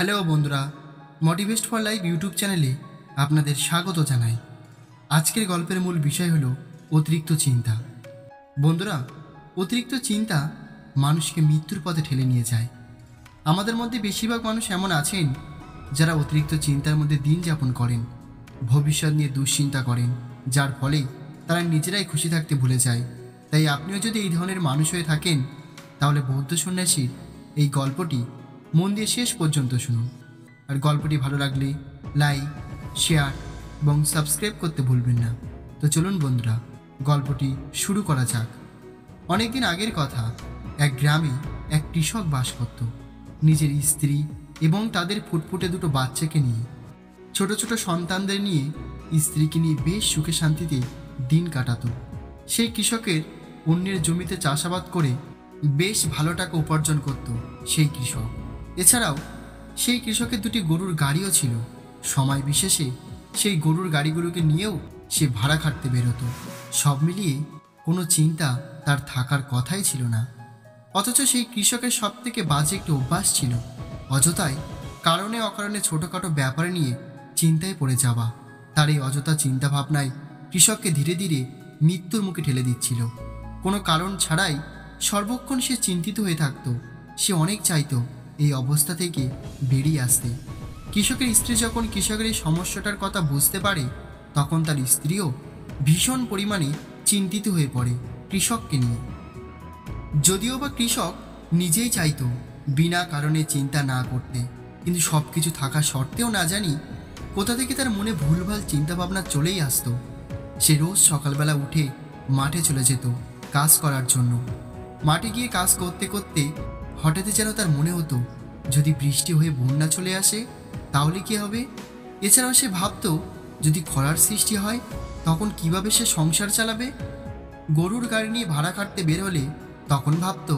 Hello বন্ধুরা, মোটিভেস্ট for life YouTube চ্যানেলে আপনাদের স্বাগত জানাই। আজকের গল্পের মূল বিষয় হলো অতিরিক্ত চিন্তা। বন্ধুরা, অতিরিক্ত চিন্তা মানুষকে মৃত্যুর পথে ঠেলে নিয়ে যায়। আমাদের মধ্যে বেশিরভাগ মানুষ এমন আছেন যারা অতিরিক্ত চিন্তার মধ্যে দিন যাপন করেন, ভবিষ্যৎ নিয়ে দুশ্চিন্তা করেন, যার ফলে তারা নিজেরাই খুশি থাকতে ভুলে যায়। তাই আপনিও যদি এই ধরনের মানুষ হয়ে থাকেন, তাহলে বৌদ্ধ সন্ন্যাসীর এই গল্পটি মন দিয়ে শেষ পর্যন্ত শুনুন। আর গল্পটি ভালো লাগলে লাইক, শেয়ার এবং সাবস্ক্রাইব করতে ভুলবেন না। তো চলুন বন্ধুরা, গল্পটি শুরু করা যাক। অনেকদিন আগের কথা, এক গ্রামে এক কৃষক বাস করত, নিজের স্ত্রী এবং তাদের ফুটফুটে দুটো বাচ্চাকে নিয়ে। ছোট ছোট সন্তানদের নিয়ে, স্ত্রীকে নিয়ে বেশ সুখে শান্তিতে দিন কাটাতো। সেই কৃষকের অন্যের জমিতে চাষাবাদ করে বেশ ভালো টাকা উপার্জন করত সেই কৃষক। এছাড়াও সেই কৃষকের দুটি গরুর গাড়িও ছিল। সময় বিশেষে সেই গরুর গাড়িগুলোকে নিয়েও সে ভাড়া খাটতে বেরোতো। সব মিলিয়ে কোনো চিন্তা তার থাকার কথাই ছিল না। অথচ সেই কৃষকের সব থেকে বাজে একটি অভ্যাস ছিল, অযথায় কারণে অকারণে ছোটোখাটো ব্যাপারে নিয়ে চিন্তায় পড়ে যাওয়া। তার এই অযথা চিন্তাভাবনায় কৃষককে ধীরে ধীরে মৃত্যুর মুখে ঠেলে দিচ্ছিল। কোনো কারণ ছাড়াই সর্বক্ষণ সে চিন্তিত হয়ে থাকত। সে অনেক চাইতো এই অবস্থা থেকে বেরিয়ে আসতে। কৃষকের স্ত্রী যখন কৃষকের এই সমস্যাটার কথা বুঝতে পারে, তখন তার স্ত্রীও ভীষণ পরিমাণে চিন্তিত হয়ে পড়ে কৃষককে নিয়ে। যদিও বা কৃষক নিজেই চাইতো বিনা কারণে চিন্তা না করতে, কিন্তু সব কিছু থাকা সত্ত্বেও না জানি কোথা থেকে তার মনে ভুলভাল চিন্তাভাবনা চলেই আসতো। সে রোজ সকালবেলা উঠে মাঠে চলে যেত কাজ করার জন্য। মাঠে গিয়ে কাজ করতে করতে হঠাৎই যেন তার মনে হতো, যদি বৃষ্টি হয়ে বন্যা চলে আসে তাহলে কি হবে। এছাড়াও সে ভাবতো, যদি খরার সৃষ্টি হয় তখন কিভাবে সে সংসার চালাবে। গরুর গাড়ি নিয়ে ভাড়া খাটতে বের হলে তখন ভাবতো,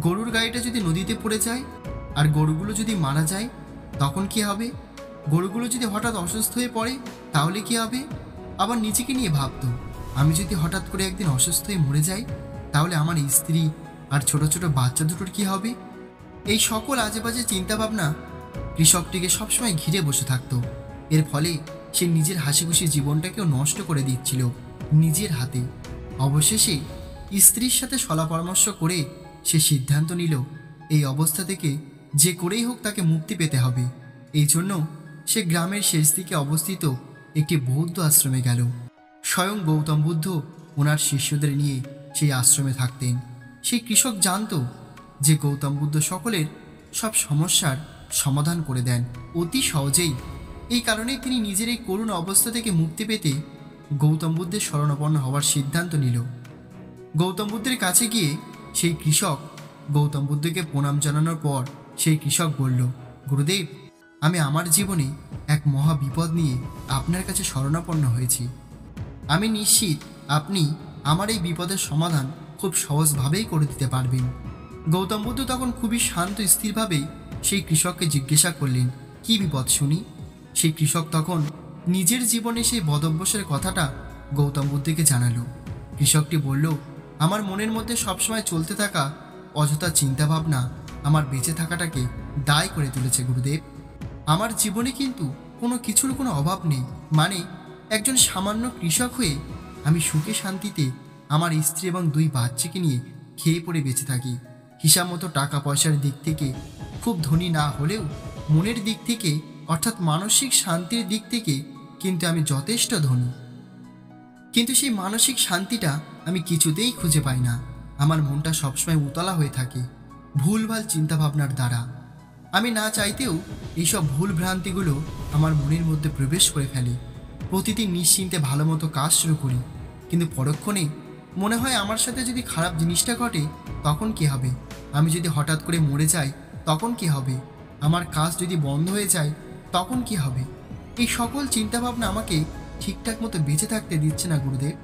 গরুর গাড়িটা যদি নদীতে পড়ে যায় আর গরুগুলো যদি মারা যায় তখন কি হবে। গরুগুলো যদি হঠাৎ অসুস্থ হয়ে পড়ে তাহলে কি হবে। আবার নিজেকে নিয়ে ভাবতো, আমি যদি হঠাৎ করে একদিন অসুস্থ হয়ে মরে যাই তাহলে আমার স্ত্রী আর ছোট ছোট বাচ্চা দুটোর কি হবে। এই সকল আজে বাজে চিন্তাভাবনা কৃষকটিকে সবসময় ঘিরে বসে থাকতো। এর ফলে সে নিজের হাসি খুশি জীবনটাকেও নষ্ট করে দিচ্ছিল নিজের হাতে। অবশেষে স্ত্রীর সাথে সলা পরামর্শ করে সে সিদ্ধান্ত নিল, এই অবস্থা থেকে যে করেই হোক তাকে মুক্তি পেতে হবে। এই জন্য সে গ্রামের শেষ দিকে অবস্থিত একটি বৌদ্ধ আশ্রমে গেল। স্বয়ং গৌতম বুদ্ধ ওনার শিষ্যদের নিয়ে সেই আশ্রমে থাকতেন। সেই কৃষক জানত যে গৌতম বুদ্ধ সকলের সব সমস্যার সমাধান করে দেন অতি সহজেই। এই কারণেই তিনি নিজের এই করুণ অবস্থা থেকে মুক্তি পেতে গৌতম বুদ্ধের শরণাপন্ন হওয়ার সিদ্ধান্ত নিল। গৌতম বুদ্ধের কাছে গিয়ে সেই কৃষক গৌতম বুদ্ধকে প্রণাম জানানোর পর সেই কৃষক বলল, গুরুদেব, আমি আমার জীবনে এক মহা বিপদ নিয়ে আপনার কাছে শরণাপন্ন হয়েছি। আমি নিশ্চিত আপনি আমার এই বিপদের সমাধান খুব সহজভাবেই করে দিতে পারবেন। গৌতম বুদ্ধ তখন খুবই শান্ত স্থিরভাবে সেই কৃষককে জিজ্ঞাসা করলেন, কি বিপদ শুনি। সেই কৃষক তখন নিজের জীবনে সেই বদভ্যাসের কথাটা গৌতম বুদ্ধকে জানালো। কৃষকটি বলল, আমার মনের মধ্যে সবসময় চলতে থাকা অযথা চিন্তাভাবনা আমার বেঁচে থাকাটাকে দায় করে তুলেছে গুরুদেব। আমার জীবনে কিন্তু কোনো কিছুর কোনো অভাব নেই, মানে একজন সামান্য কৃষক হয়ে আমি সুখে শান্তিতে আমার স্ত্রী এবং দুই বাচ্চাকে নিয়ে খেয়ে পড়ে বেঁচে থাকি। হিসাব মতো টাকা পয়সার দিক থেকে খুব ধনী না হলেও মনের দিক থেকে, অর্থাৎ মানসিক শান্তির দিক থেকে কিন্তু আমি যথেষ্ট ধনী। কিন্তু সেই মানসিক শান্তিটা আমি কিছুতেই খুঁজে পাই না। আমার মনটা সবসময় উতলা হয়ে থাকে ভুলভাল চিন্তাভাবনার দ্বারা। আমি না চাইতেও এইসব ভুল ভ্রান্তিগুলো আমার মনের মধ্যে প্রবেশ করে ফেলে। প্রতিদিন নিশ্চিন্তে ভালো মতো কাজ শুরু করি, কিন্তু পরক্ষণে মনে হয় আমার সাথে যদি খারাপ জিনিসটা ঘটে তখন কি হবে। আমি যদি হঠাৎ করে মরে যাই তখন কি হবে। আমার কাজ যদি বন্ধ হয়ে যায় তখন কি হবে। এই সকল চিন্তাভাবনা আমাকে ঠিকঠাক মতো বেঁচে থাকতে দিচ্ছে না গুরুদেব।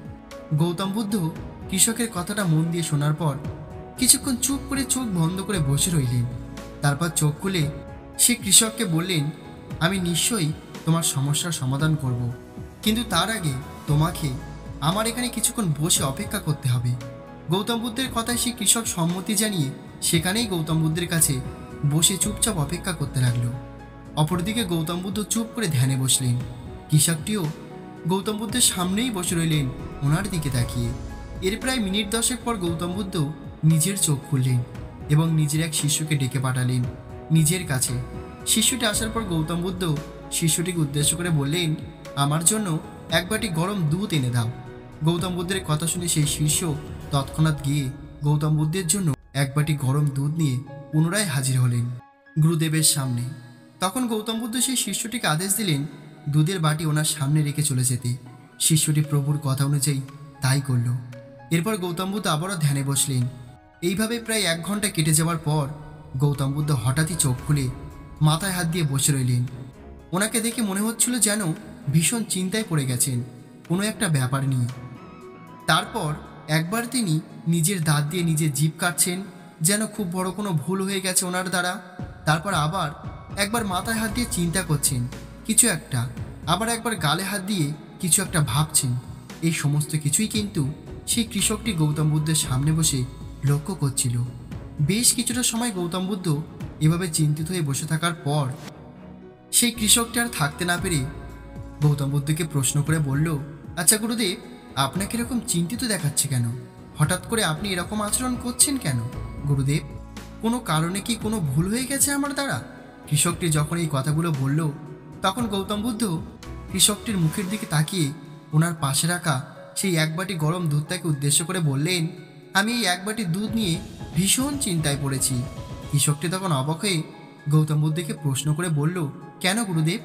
গৌতম বুদ্ধ কৃষকের কথাটা মন দিয়ে শোনার পর কিছুক্ষণ চুপ করে চোখ বন্ধ করে বসে রইলেন। তারপর চোখ খুলে সে কৃষককে বললেন, আমি নিশ্চয়ই তোমার সমস্যার সমাধান করব, কিন্তু তার আগে তোমাকে আমার এখানে কিছুক্ষণ বসে অপেক্ষা করতে হবে। গৌতম বুদ্ধের কথায় সেই কৃষক সম্মতি জানিয়ে সেখানেই গৌতম বুদ্ধের কাছে বসে চুপচাপ অপেক্ষা করতে লাগলো। অপরদিকে গৌতম বুদ্ধ চুপ করে ধ্যানে বসলেন। কৃষকটিও গৌতম বুদ্ধের সামনেই বসে রইলেন, ওনার দিকে তাকিয়ে। এর প্রায় মিনিট 10 পর গৌতম বুদ্ধ নিজের চোখ খুললেন এবং নিজের এক শিষ্যকে ডেকে পাঠালেন নিজের কাছে। শিষ্যটি আসার পর গৌতম বুদ্ধ শিষ্যটিকে উদ্দেশ্য করে বললেন, আমার জন্য এক বাটি গরম দুধ এনে দাও। গৌতম বুদ্ধের কথা শুনে সেই শিষ্য তৎক্ষণাৎ গিয়ে গৌতম বুদ্ধের জন্য এক বাটি গরম দুধ নিয়ে পুনরায় হাজির হলেন গুরুদেবের সামনে। তখন গৌতম বুদ্ধ সেই শিষ্যটিকে আদেশ দিলেন দুধের বাটি ওনার সামনে রেখে চলে যেতে। শিষ্যটি প্রভুর কথা অনুযায়ী তাই করল। এরপর গৌতম বুদ্ধ আবারও ধ্যানে বসলেন। এইভাবে প্রায় 1 ঘন্টা কেটে যাওয়ার পর গৌতম বুদ্ধ হঠাৎই চোখ খুলে মাথায় হাত দিয়ে বসে রইলেন। ওনাকে দেখে মনে হচ্ছিল যেন ভীষণ চিন্তায় পড়ে গেছেন কোনো একটা ব্যাপার নিয়ে। তারপর একবার তিনি নিজের দাঁত দিয়ে নিজের জিভ কাটছেন, যেন খুব বড় কোনো ভুল হয়ে গেছে ওনার দ্বারা। তারপর আবার একবার মাথায় হাত দিয়ে চিন্তা করছেন কিছু একটা, আবার একবার গালে হাত দিয়ে কিছু একটা ভাবছেন। এই সমস্ত কিছুই কিন্তু সেই কৃষকটি গৌতম বুদ্ধের সামনে বসে লক্ষ্য করছিল। বেশ কিছুটা সময় গৌতম বুদ্ধ এভাবে চিন্তিত হয়ে বসে থাকার পর সেই কৃষকটি আর থাকতে না পেরে গৌতম বুদ্ধকে প্রশ্ন করে বলল, আচ্ছা গুরুদেব, আপনাকে এরকম চিন্তিত দেখাচ্ছে কেন? হঠাৎ করে আপনি এরকম আচরণ করছেন কেন গুরুদেব? কোনো কারণে কি কোনো ভুল হয়ে গেছে আমার দ্বারা? কৃষকটি যখন এই কথাগুলো বলল তখন গৌতম বুদ্ধ কৃষকটির মুখের দিকে তাকিয়ে ওনার পাশে রাখা সেই এক বাটি গরম দুধটাকে উদ্দেশ্য করে বললেন, আমি এই এক বাটি দুধ নিয়ে ভীষণ চিন্তায় পড়েছি। কৃষকটি তখন অবাক হয়ে গৌতম বুদ্ধকে প্রশ্ন করে বলল, কেন গুরুদেব,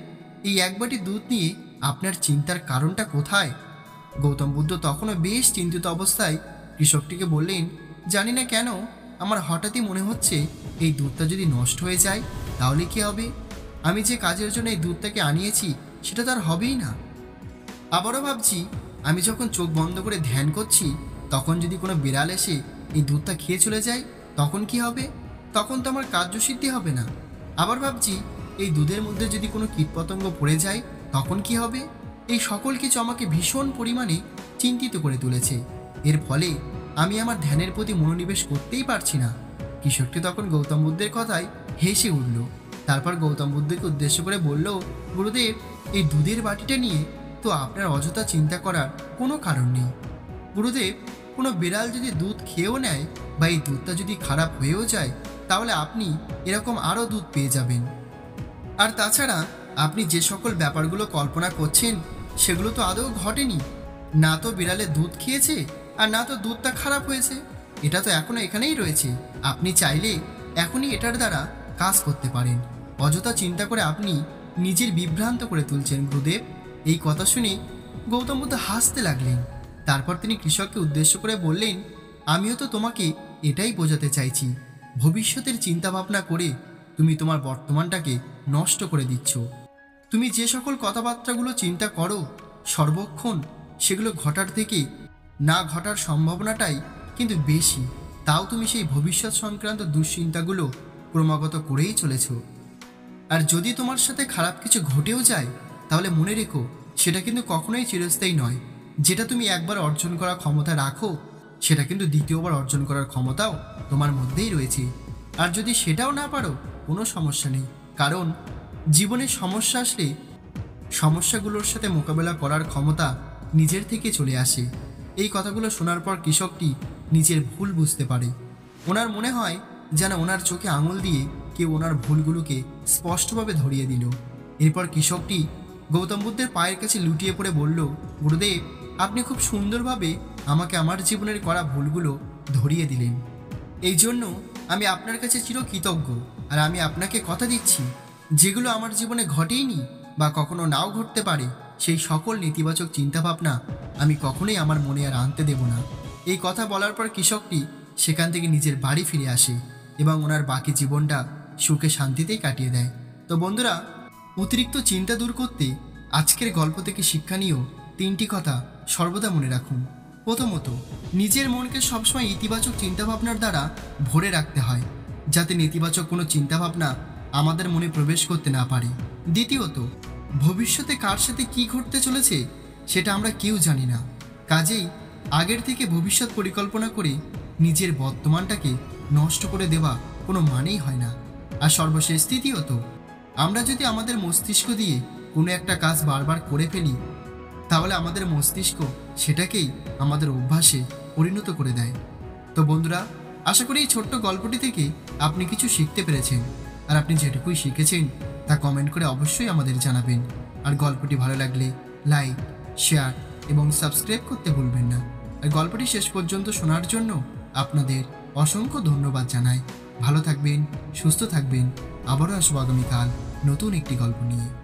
এই এক বাটি দুধ নিয়ে আপনার চিন্তার কারণটা কোথায়? গৌতম বুদ্ধ তখনও বেশ চিন্তিত অবস্থায় কৃষকটিকে বললেন, জানি না কেন আমার হঠাৎই মনে হচ্ছে এই দুধটা যদি নষ্ট হয়ে যায় তাহলে কি হবে? আমি যে কাজের জন্য এই দুধটাকে আনিয়েছি সেটা তো আর হবেই না। আবারও ভাবছি, আমি যখন চোখ বন্ধ করে ধ্যান করছি তখন যদি কোনো বিড়াল এসে এই দুধটা খেয়ে চলে যায় তখন কি হবে? তখন তো আমার কার্যসিদ্ধি হবে না। আবার ভাবছি, এই দুধের মধ্যে যদি কোনো কীটপতঙ্গ পড়ে যায় তখন কি হবে? এই সকল কিছু আমাকে ভীষণ পরিমাণে চিন্তিত করে তুলেছে। এর ফলে আমি আমার ধ্যানের প্রতি মনোনিবেশ করতেই পারছি না। কৃষকটি তখন গৌতম বুদ্ধের কথায় হেসে উঠল। তারপর গৌতম বুদ্ধকে উদ্দেশ্য করে বলল, গুরুদেব, এই দুধের বাটিটা নিয়ে তো আপনার অযথা চিন্তা করার কোনো কারণ নেই। গুরুদেব, কোনো বিড়াল যদি দুধ খেয়েও নেয় বা এই দুধটা যদি খারাপ হয়েও যায় তাহলে আপনি এরকম আরও দুধ পেয়ে যাবেন। আর তাছাড়া আপনি যে সকল ব্যাপারগুলো কল্পনা করছেন সেগুলো তো আদৌ ঘটেনি। না তো বিড়ালে দুধ খেয়েছে আর না তো দুধটা খারাপ হয়েছে, এটা তো এখনো এখানেই রয়েছে। আপনি চাইলে এখনই এটার দ্বারা কাজ করতে পারেন। অযথা চিন্তা করে আপনি নিজের বিভ্রান্ত করে তুলছেন গুরুদেব। এই কথা শুনে গৌতম বুদ্ধ হাসতে লাগলেন। তারপর তিনি কৃষককে উদ্দেশ্য করে বললেন, আমিও তো তোমাকে এটাই বোঝাতে চাইছি। ভবিষ্যতের চিন্তা ভাবনা করে তুমি তোমার বর্তমানটাকে নষ্ট করে দিচ্ছ। তুমি যে সকল কথাবার্তাগুলো চিন্তা করো সর্বক্ষণ সেগুলো ঘটার থেকে না ঘটার সম্ভাবনাটাই কিন্তু বেশি। তাও তুমি সেই ভবিষ্যৎ সংক্রান্ত দুশ্চিন্তাগুলো ক্রমাগত করেই চলেছ। আর যদি তোমার সাথে খারাপ কিছু ঘটেও যায় তাহলে মনে রেখো সেটা কিন্তু কখনোই চিরস্থায়ী নয়। যেটা তুমি একবার অর্জন করার ক্ষমতা রাখো সেটা কিন্তু দ্বিতীয়বার অর্জন করার ক্ষমতাও তোমার মধ্যেই রয়েছে। আর যদি সেটাও না পারো কোনো সমস্যা নেই, কারণ জীবনে সমস্যা আসলে সমস্যাগুলোর সাথে মোকাবেলা করার ক্ষমতা নিজের থেকে চলে আসে। এই কথাগুলো শোনার পর কৃষকটি নিজের ভুল বুঝতে পারে। ওনার মনে হয় যেন ওনার চোখে আঙুল দিয়ে কেউ ওনার ভুলগুলোকে স্পষ্টভাবে ধরিয়ে দিল। এরপর কৃষকটি গৌতম বুদ্ধের পায়ের কাছে লুটিয়ে পড়ে বলল, গুরুদেব, আপনি খুব সুন্দরভাবে আমাকে আমার জীবনের করা ভুলগুলো ধরিয়ে দিলেন। এই জন্য আমি আপনার কাছে চিরকৃতজ্ঞ। আর আমি আপনাকে কথা দিচ্ছি, যেগুলো আমার জীবনে ঘটেইনি বা কখনো নাও ঘটতে পারে সেই সকল নেতিবাচক চিন্তাভাবনা আমি কখনোই আমার মনে আর আনতে দেব না। এই কথা বলার পর কৃষকটি সেখান থেকে নিজের বাড়ি ফিরে আসে এবং ওনার বাকি জীবনটা সুখে শান্তিতেই কাটিয়ে দেয়। তো বন্ধুরা, অতিরিক্ত চিন্তা দূর করতে আজকের গল্প থেকে শিক্ষা নিয়েও 3টি কথা সর্বদা মনে রাখুন। প্রথমত, নিজের মনকে সবসময় ইতিবাচক চিন্তাভাবনার দ্বারা ভরে রাখতে হয়, যাতে নেতিবাচক কোনো চিন্তাভাবনা আমাদের মনে প্রবেশ করতে না পারে। দ্বিতীয়ত, ভবিষ্যতে কার সাথে কী ঘটতে চলেছে সেটা আমরা কেউ জানি না, কাজেই আগের থেকে ভবিষ্যৎ পরিকল্পনা করে নিজের বর্তমানটাকে নষ্ট করে দেওয়া কোনো মানেই হয় না। আর সর্বশেষ তৃতীয়ত, আমরা যদি আমাদের মস্তিষ্ক দিয়ে কোনো একটা কাজ বারবার করে ফেলি, তাহলে আমাদের মস্তিষ্ক সেটাকেই আমাদের অভ্যাসে পরিণত করে দেয়। তো বন্ধুরা, আশা করি এই ছোট্ট গল্পটি থেকে আপনি কিছু শিখতে পেরেছেন। আর আপনি যেটুকুই শিখেছেন তা কমেন্ট করে অবশ্যই আমাদের জানাবেন। আর গল্পটি ভালো লাগলে লাইক, শেয়ার এবং সাবস্ক্রাইব করতে ভুলবেন না। আর গল্পটি শেষ পর্যন্ত শোনার জন্য আপনাদের অসংখ্য ধন্যবাদ জানাই। ভালো থাকবেন, সুস্থ থাকবেন। আবারও আসবো আগামীকাল নতুন একটি গল্প নিয়ে।